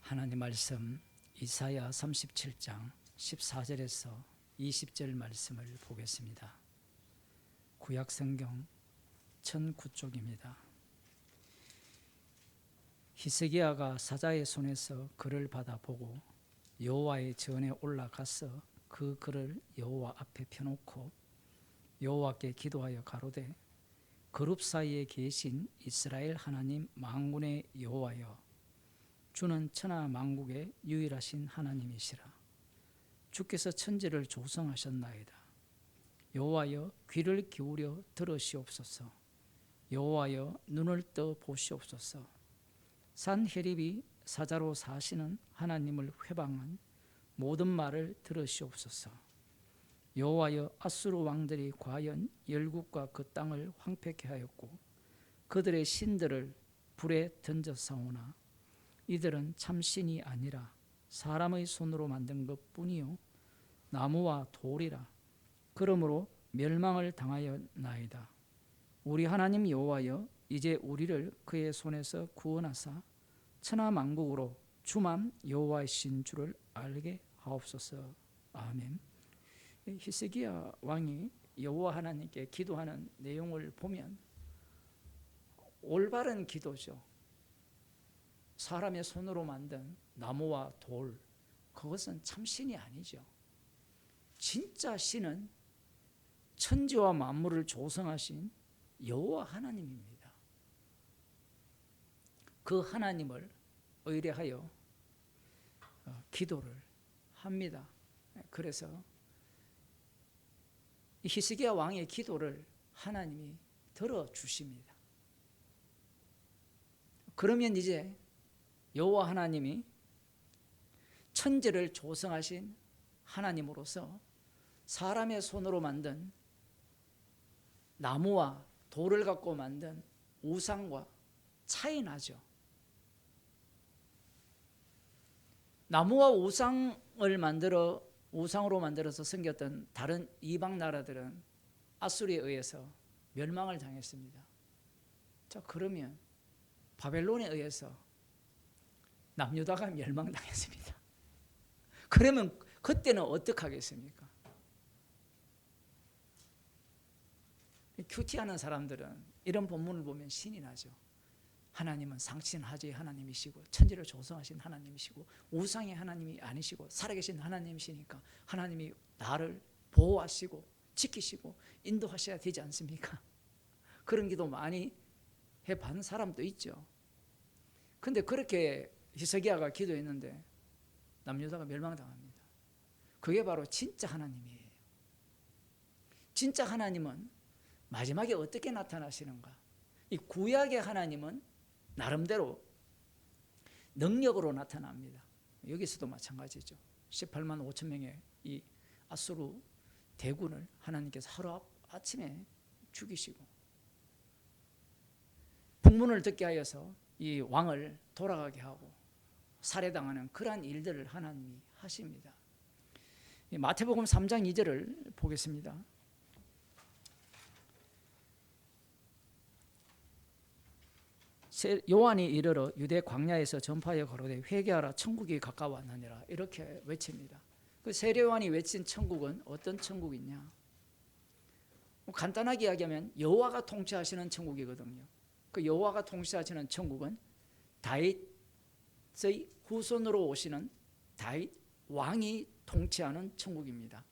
하나님 말씀 이사야 37장 14절에서 20절 말씀을 보겠습니다. 구약성경 1009쪽입니다. 히스기야가 사자의 손에서 글을 받아 보고 여호와의 전에 올라가서 그 글을 여호와 앞에 펴놓고 여호와께 기도하여 가로되 그룹 사이에 계신 이스라엘 하나님 만군의 여호와여, 주는 천하 만국의 유일하신 하나님이시라. 주께서 천지를 조성하셨나이다. 여호와여, 귀를 기울여 들으시옵소서. 여호와여, 눈을 떠 보시옵소서. 산헤립이 사자로 사시는 하나님을 회방한 모든 말을 들으시옵소서. 여호와여, 아수르 왕들이 과연 열국과 그 땅을 황폐케 하였고 그들의 신들을 불에 던졌사오나 이들은 참신이 아니라 사람의 손으로 만든 것뿐이요 나무와 돌이라. 그러므로 멸망을 당하였나이다. 우리 하나님 여호와여, 이제 우리를 그의 손에서 구원하사 천하 만국으로 주만 여호와이신 줄을 알게 하옵소서. 아멘. 히스기야 왕이 여호와 하나님께 기도하는 내용을 보면 올바른 기도죠. 사람의 손으로 만든 나무와 돌, 그것은 참신이 아니죠. 진짜 신은 천지와 만물을 조성하신 여호와 하나님입니다. 그 하나님을 의뢰하여 기도를 합니다. 그래서 히스기야 왕의 기도를 하나님이 들어주십니다. 그러면 이제 여호와 하나님이 천지를 조성하신 하나님으로서 사람의 손으로 만든 나무와 돌을 갖고 만든 우상과 차이 나죠. 나무와 우상으로 만들어서 섬겼던 다른 이방 나라들은 아수르에 의해서 멸망을 당했습니다. 자, 그러면 바벨론에 의해서 남유다가 멸망당했습니다. 그러면 그때는 어떻게 하겠습니까? 큐티하는 사람들은 이런 본문을 보면 신이 나죠. 하나님은 상신하지의 하나님이시고 천지를 조성하신 하나님이시고 우상의 하나님이 아니시고 살아계신 하나님이시니까 하나님이 나를 보호하시고 지키시고 인도하셔야 되지 않습니까? 그런 기도 많이 해본 사람도 있죠. 근데 그렇게 히스기야가 기도했는데 남유다가 멸망당합니다. 그게 바로 진짜 하나님이에요. 진짜 하나님은 마지막에 어떻게 나타나시는가? 이 구약의 하나님은 나름대로 능력으로 나타납니다. 여기서도 마찬가지죠. 18만 5천 명의 이 아수르 대군을 하나님께서 하루 아침에 죽이시고 풍문을 듣게 하여서 이 왕을 돌아가게 하고 살해당하는 그러한 일들을 하나님이 하십니다. 마태복음 3장 2절을 보겠습니다. 요한이 이르러 유대 광야에서 전파하여 가로되 회개하라 천국이 가까워왔느니라 이렇게 외칩니다. 그 세례요한이 외친 천국은 어떤 천국이냐? 간단하게 이야기하면 여호와가 통치하시는 천국이거든요. 그 여호와가 통치하시는 천국은 다윗의 후손으로 오시는 다윗 왕이 통치하는 천국입니다.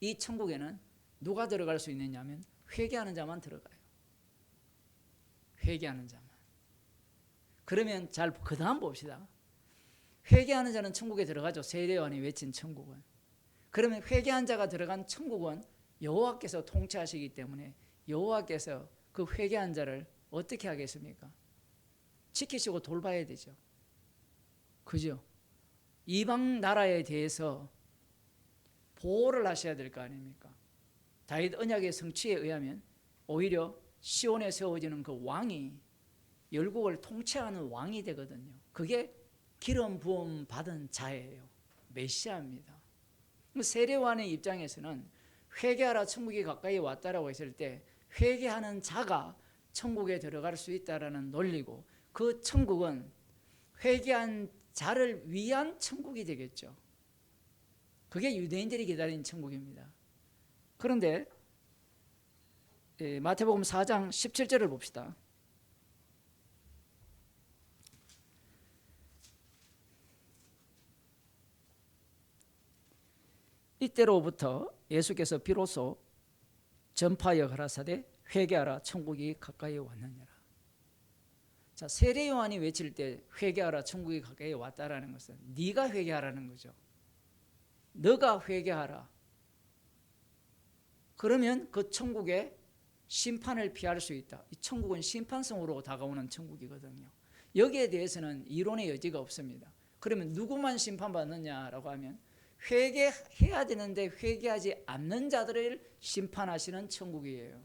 이 천국에는 누가 들어갈 수 있느냐 하면 회개하는 자만 들어가요. 회개하는 자만. 그러면 그 다음 봅시다. 회개하는 자는 천국에 들어가죠. 세례요한이 외친 천국은. 그러면 회개한 자가 들어간 천국은 여호와께서 통치하시기 때문에 여호와께서 그 회개한 자를 어떻게 하겠습니까? 지키시고 돌봐야 되죠. 그죠? 이방 나라에 대해서 보호를 하셔야 될 거 아닙니까? 다윗 언약의 성취에 의하면 오히려 시온에 세워지는 그 왕이 열국을 통치하는 왕이 되거든요. 그게 기름 부음 받은 자예요. 메시아입니다. 세례요한의 입장에서는 회개하라 천국이 가까이 왔다라고 했을 때 회개하는 자가 천국에 들어갈 수 있다라는 논리고 그 천국은 회개한 자를 위한 천국이 되겠죠. 그게 유대인들이 기다리는 천국입니다. 그런데 마태복음 4장 17절을 봅시다. 이때로부터 예수께서 비로소 전파하여 가라사대 회개하라 천국이 가까이 왔느니라. 자, 세례 요한이 외칠 때 회개하라 천국이 가까이 왔다라는 것은 네가 회개하라는 거죠. 너가 회개하라. 그러면 그 천국에 심판을 피할 수 있다. 이 천국은 심판성으로 다가오는 천국이거든요. 여기에 대해서는 이론의 여지가 없습니다. 그러면 누구만 심판받느냐라고 하면 회개해야 되는데 회개하지 않는 자들을 심판하시는 천국이에요.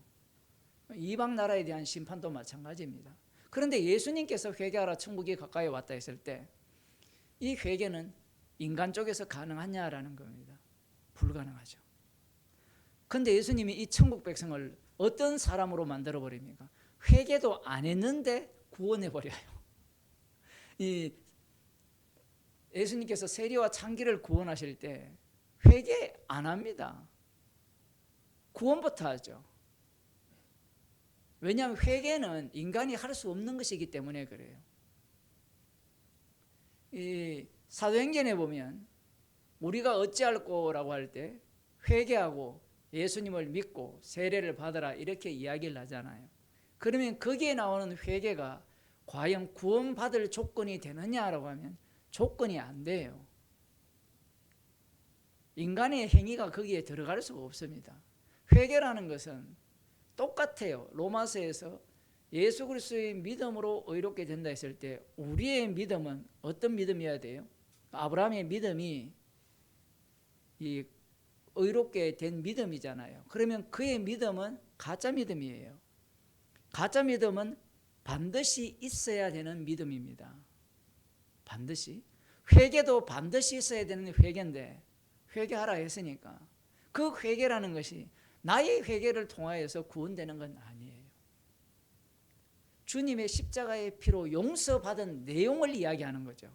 이방 나라에 대한 심판도 마찬가지입니다. 그런데 예수님께서 회개하라 천국이 가까이 왔다 했을 때 이 회개는 인간 쪽에서 가능하냐라는 겁니다. 불가능하죠. 그런데 예수님이 이 천국 백성을 어떤 사람으로 만들어 버립니까? 회개도 안 했는데 구원해 버려요. 이 예수님께서 세리와 창기를 구원하실 때 회개 안 합니다. 구원부터 하죠. 왜냐하면 회개는 인간이 할 수 없는 것이기 때문에 그래요. 이 사도행전에 보면 우리가 어찌할꼬라고 할 때 회개하고 예수님을 믿고 세례를 받아라 이렇게 이야기를 하잖아요. 그러면 거기에 나오는 회개가 과연 구원받을 조건이 되느냐라고 하면 조건이 안 돼요. 인간의 행위가 거기에 들어갈 수가 없습니다. 회개라는 것은 똑같아요. 로마서에서 예수 그리스도의 믿음으로 의롭게 된다 했을 때 우리의 믿음은 어떤 믿음이어야 돼요? 아브라함의 믿음이 이 의롭게 된 믿음이잖아요. 그러면 그의 믿음은 가짜 믿음이에요. 가짜 믿음은 반드시 있어야 되는 믿음입니다. 반드시. 회개도 반드시 있어야 되는 회개인데 회개하라 했으니까 그 회개라는 것이 나의 회개를 통하여서 구원되는 건 아니에요. 주님의 십자가의 피로 용서받은 내용을 이야기하는 거죠.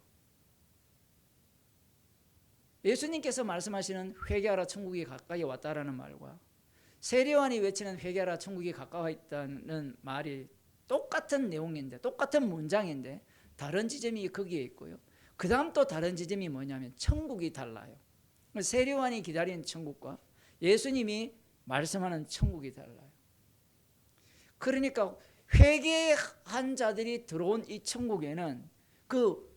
예수님께서 말씀하시는 회개하라 천국이 가까이 왔다라는 말과 세례요한이 외치는 회개하라 천국이 가까이 있다는 말이 똑같은 내용인데 똑같은 문장인데 다른 지점이 거기에 있고요. 그 다음 또 다른 지점이 뭐냐면 천국이 달라요. 세례요한이 기다리는 천국과 예수님이 말씀하는 천국이 달라요. 그러니까 회개한 자들이 들어온 이 천국에는 그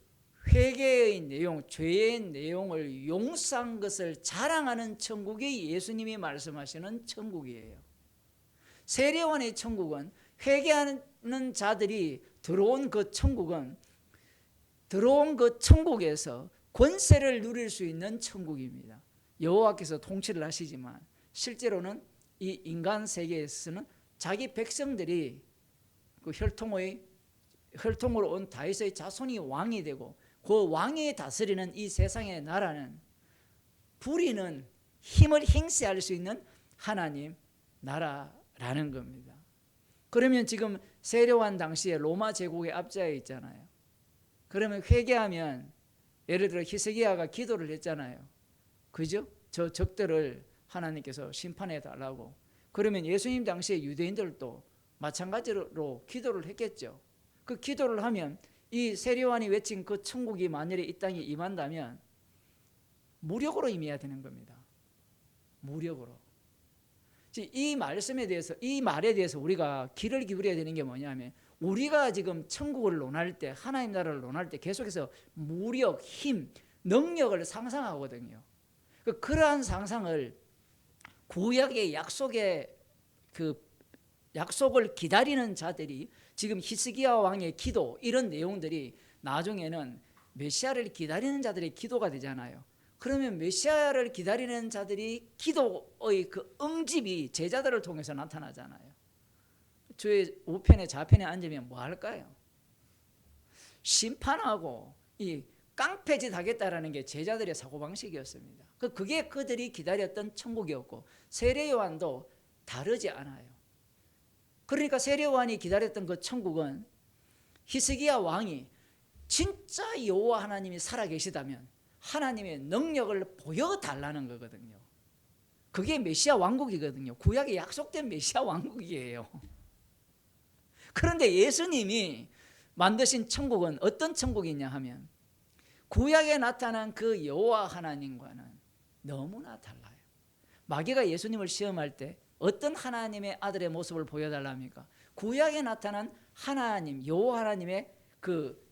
회개의 내용, 죄의 내용을 용서한 것을 자랑하는 천국이 예수님이 말씀하시는 천국이에요. 세례요한의 천국은 회개하는 자들이 들어온 그 천국은 들어온 그 천국에서 권세를 누릴 수 있는 천국입니다. 여호와께서 통치를 하시지만 실제로는 이 인간 세계에서는 자기 백성들이 그 혈통으로 온 다윗의 자손이 왕이 되고 그 왕이 다스리는 이 세상의 나라는 부리는 힘을 행사할 수 있는 하나님 나라라는 겁니다. 그러면 지금 세례요한 당시에 로마 제국의 압제에 있잖아요. 그러면 회개하면 예를 들어 히스기야가 기도를 했잖아요. 그죠? 저 적들을 하나님께서 심판해 달라고. 그러면 예수님 당시에 유대인들도 마찬가지로 기도를 했겠죠. 그 기도를 하면 이 세례요한이 외친 그 천국이 만일에 이 땅에 임한다면 무력으로 임해야 되는 겁니다. 무력으로. 이 말씀에 대해서, 이 말에 대해서 우리가 귀를 기울여야 되는 게 뭐냐면 우리가 지금 천국을 논할 때, 하나님 나라를 논할 때 계속해서 무력, 힘, 능력을 상상하거든요. 그러한 상상을 구약의 약속을 기다리는 자들이 지금 히스기야 왕의 기도 이런 내용들이 나중에는 메시아를 기다리는 자들의 기도가 되잖아요. 그러면 메시아를 기다리는 자들이 기도의 그 응집이 제자들을 통해서 나타나잖아요. 주의 우편에 좌편에 앉으면 뭐 할까요? 심판하고 이 깡패짓 하겠다라는 게 제자들의 사고방식이었습니다. 그게 그들이 기다렸던 천국이었고 세례요한도 다르지 않아요. 그러니까 세례요한이 기다렸던 그 천국은 히스기야 왕이 진짜 여호와 하나님이 살아계시다면 하나님의 능력을 보여달라는 거거든요. 그게 메시아 왕국이거든요. 구약에 약속된 메시아 왕국이에요. 그런데 예수님이 만드신 천국은 어떤 천국이냐 하면 구약에 나타난 그 여호와 하나님과는 너무나 달라요. 마귀가 예수님을 시험할 때 어떤 하나님의 아들의 모습을 보여달랍니까? 구약에 나타난 하나님, 여호와 하나님의 그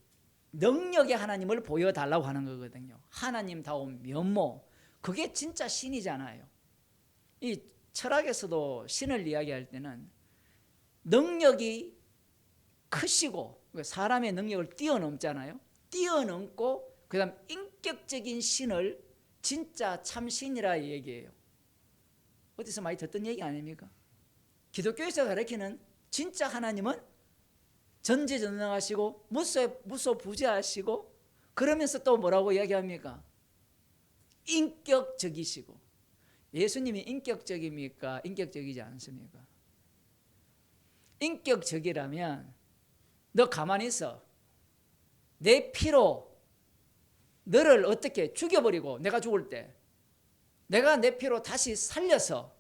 능력의 하나님을 보여달라고 하는 거거든요. 하나님다운 면모, 그게 진짜 신이잖아요. 이 철학에서도 신을 이야기할 때는 능력이 크시고 사람의 능력을 뛰어넘잖아요. 뛰어넘고 그 다음 인격적인 신을 진짜 참 신이라 얘기해요. 어디서 많이 듣던 얘기 아닙니까? 기독교에서 가르치는 진짜 하나님은 전지전능하시고 무소부재하시고 그러면서 또 뭐라고 이야기합니까? 인격적이시고. 예수님이 인격적입니까? 인격적이지 않습니까? 인격적이라면 너 가만히 있어. 내 피로 너를 어떻게 죽여버리고 내가 죽을 때 내가 내 피로 다시 살려서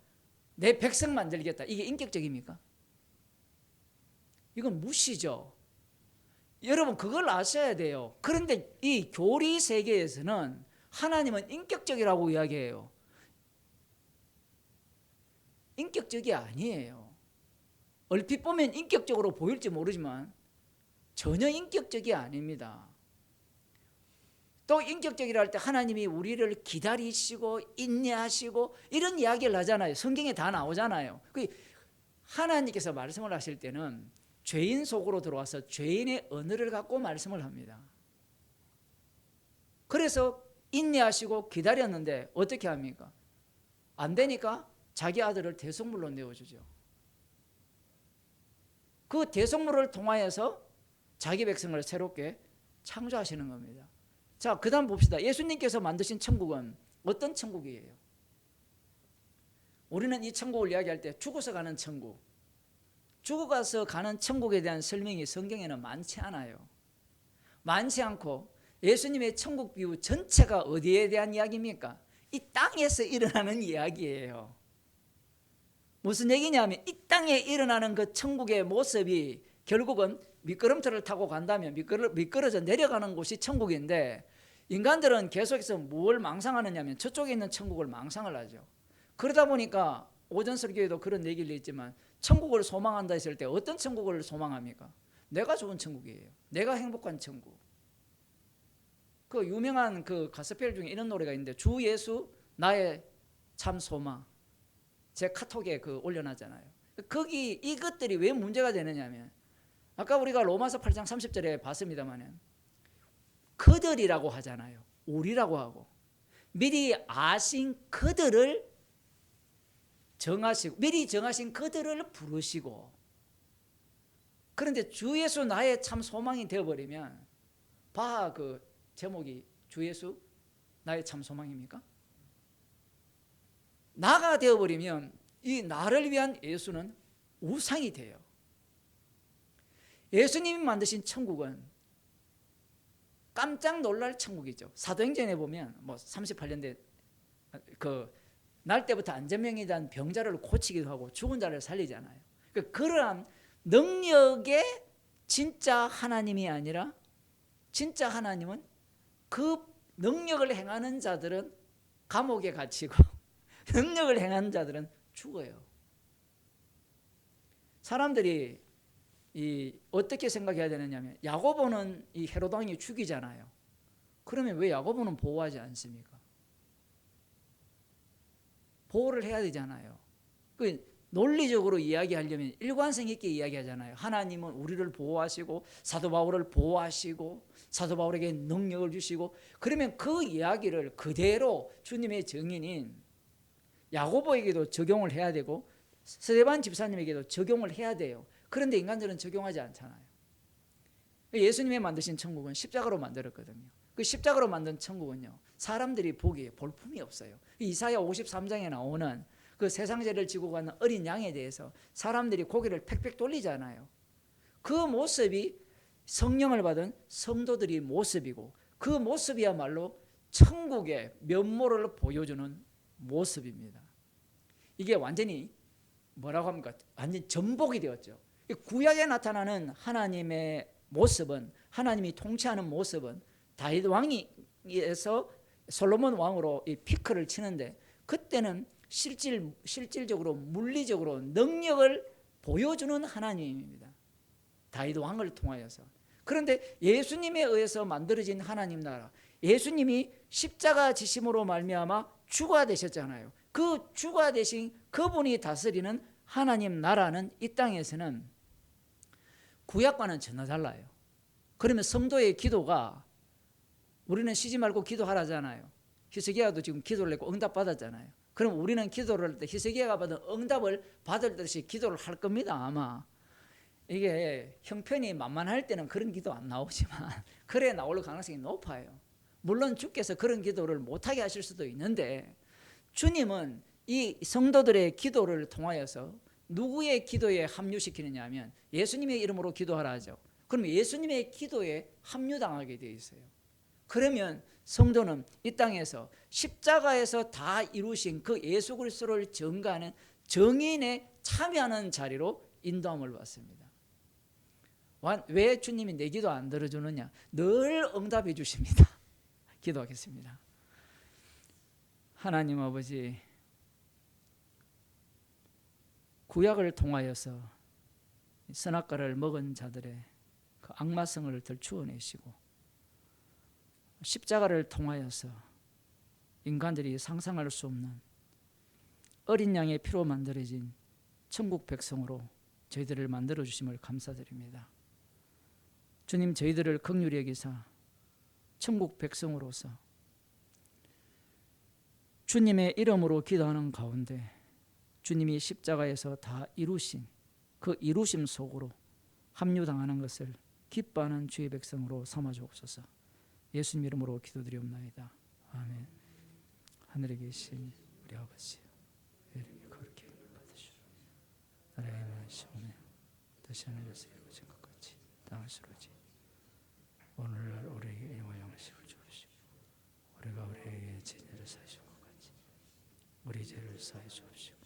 내 백성 만들겠다. 이게 인격적입니까? 이건 무시죠. 여러분 그걸 아셔야 돼요. 그런데 이 교리 세계에서는 하나님은 인격적이라고 이야기해요. 인격적이 아니에요. 얼핏 보면 인격적으로 보일지 모르지만 전혀 인격적이 아닙니다. 또 인격적이라 할 때 하나님이 우리를 기다리시고 인내하시고 이런 이야기를 하잖아요. 성경에 다 나오잖아요. 하나님께서 말씀을 하실 때는 죄인 속으로 들어와서 죄인의 언어를 갖고 말씀을 합니다. 그래서 인내하시고 기다렸는데 어떻게 합니까? 안 되니까 자기 아들을 대속물로 내어주죠. 그 대속물을 통하여서 자기 백성을 새롭게 창조하시는 겁니다. 자, 그 다음 봅시다. 예수님께서 만드신 천국은 어떤 천국이에요? 우리는 이 천국을 이야기할 때 죽어서 가는 천국, 죽어가서 가는 천국에 대한 설명이 성경에는 많지 않아요. 많지 않고 예수님의 천국 비유 전체가 어디에 대한 이야기입니까? 이 땅에서 일어나는 이야기예요. 무슨 얘기냐면 이 땅에 일어나는 그 천국의 모습이 결국은 미끄럼틀을 타고 간다면 미끄러져 내려가는 곳이 천국인데 인간들은 계속해서 뭘 망상하느냐면 저쪽에 있는 천국을 망상을 하죠. 그러다 보니까 오전설교에도 그런 얘기를 했지만 천국을 소망한다 했을 때 어떤 천국을 소망합니까? 내가 좋은 천국이에요. 내가 행복한 천국. 그 유명한 그 가스펠 중에 이런 노래가 있는데 주 예수 나의 참 소망. 제 카톡에 올려놨잖아요. 거기 이것들이 왜 문제가 되느냐면 아까 우리가 로마서 8장 30절에 봤습니다만 그들이라고 하잖아요. 우리라고 하고 미리 아신 그들을 정하시고 미리 정하신 그들을 부르시고 그런데 주 예수 나의 참 소망이 되어버리면 그 제목이 주 예수 나의 참 소망입니까? 나가 되어버리면 이 나를 위한 예수는 우상이 돼요. 예수님이 만드신 천국은 깜짝 놀랄 천국이죠. 사도행전에 보면 38년대 날 때부터 안전병에 대한 병자를 고치기도 하고 죽은 자를 살리잖아요. 그러한 능력의 진짜 하나님이 아니라 진짜 하나님은 그 능력을 행하는 자들은 감옥에 갇히고 능력을 행하는 자들은 죽어요. 사람들이 어떻게 생각해야 되느냐면 야고보는 이 헤롯 왕이 죽이잖아요. 그러면 왜 야고보는 보호하지 않습니까? 보호를 해야 되잖아요. 논리적으로 이야기하려면 일관성 있게 이야기하잖아요. 하나님은 우리를 보호하시고 사도 바울을 보호하시고 사도 바울에게 능력을 주시고 그러면 그 이야기를 그대로 주님의 증인인 야고보에게도 적용을 해야 되고 스데반 집사님에게도 적용을 해야 돼요. 그런데 인간들은 적용하지 않잖아요. 예수님이 만드신 천국은 십자가로 만들었거든요. 그 십자가로 만든 천국은요 사람들이 보기에 볼품이 없어요. 이사야 53장에 나오는 그 세상죄를 지고 가는 어린 양에 대해서 사람들이 고개를 팩팩 돌리잖아요. 그 모습이 성령을 받은 성도들의 모습이고, 그 모습이야말로 천국의 면모를 보여주는 모습입니다. 이게 완전히 뭐라고 합니까? 완전히 전복이 되었죠. 구약에 나타나는 하나님의 모습은, 하나님이 통치하는 모습은 다윗 왕에서 솔로몬 왕으로 이 피크를 치는데, 그때는 실질적으로 물리적으로 능력을 보여주는 하나님입니다. 다윗 왕을 통하여서. 그런데 예수님에 의해서 만들어진 하나님 나라, 예수님이 십자가 지심으로 말미암아 주가 되셨잖아요. 그 주가 되신 그분이 다스리는 하나님 나라는 이 땅에서는 구약과는 전혀 달라요. 그러면 성도의 기도가, 우리는 쉬지 말고 기도하라잖아요. 히스기야도 지금 기도를 했고 응답 받았잖아요. 그럼 우리는 기도를 할 때 히스기야가 받은 응답을 받을 듯이 기도를 할 겁니다. 아마 이게 형편이 만만할 때는 그런 기도 안 나오지만 그래 나올 가능성이 높아요. 물론 주께서 그런 기도를 못하게 하실 수도 있는데, 주님은 이 성도들의 기도를 통하여서 누구의 기도에 합류시키느냐 하면 예수님의 이름으로 기도하라 하죠. 그러면 예수님의 기도에 합류당하게 되어 있어요. 그러면 성도는 이 땅에서 십자가에서 다 이루신 그 예수 그리스도를 증거하는 정인에 참여하는 자리로 인도함을 받습니다. 왜 주님이 내 기도 안 들어주느냐? 늘 응답해 주십니다. 기도하겠습니다. 하나님 아버지, 구약을 통하여서 선악과를 먹은 자들의 그 악마성을 들추어내시고, 십자가를 통하여서 인간들이 상상할 수 없는 어린 양의 피로 만들어진 천국 백성으로 저희들을 만들어 주심을 감사드립니다. 주님, 저희들을 긍휼히 여기사 천국 백성으로서 주님의 이름으로 기도하는 가운데 주님이 십자가에서 다 이루신 그 이루심 속으로 합류당하는 것을 기뻐하는 주의 백성으로 삼아 주옵소서. 예수님 이름으로 기도드리옵나이다. 아멘. 하늘에 계신 우리 아버지, 이름이 거룩히 받으시오. 나라의 나시오며 다시 하늘에서 이루어진 것 같이 땅에서 이루어지. 오늘날 우리에게 일용할 양식을 주옵시고, 우리가 우리에게 죄를 사하신 것 같이 우리 죄를 사해 주옵시고,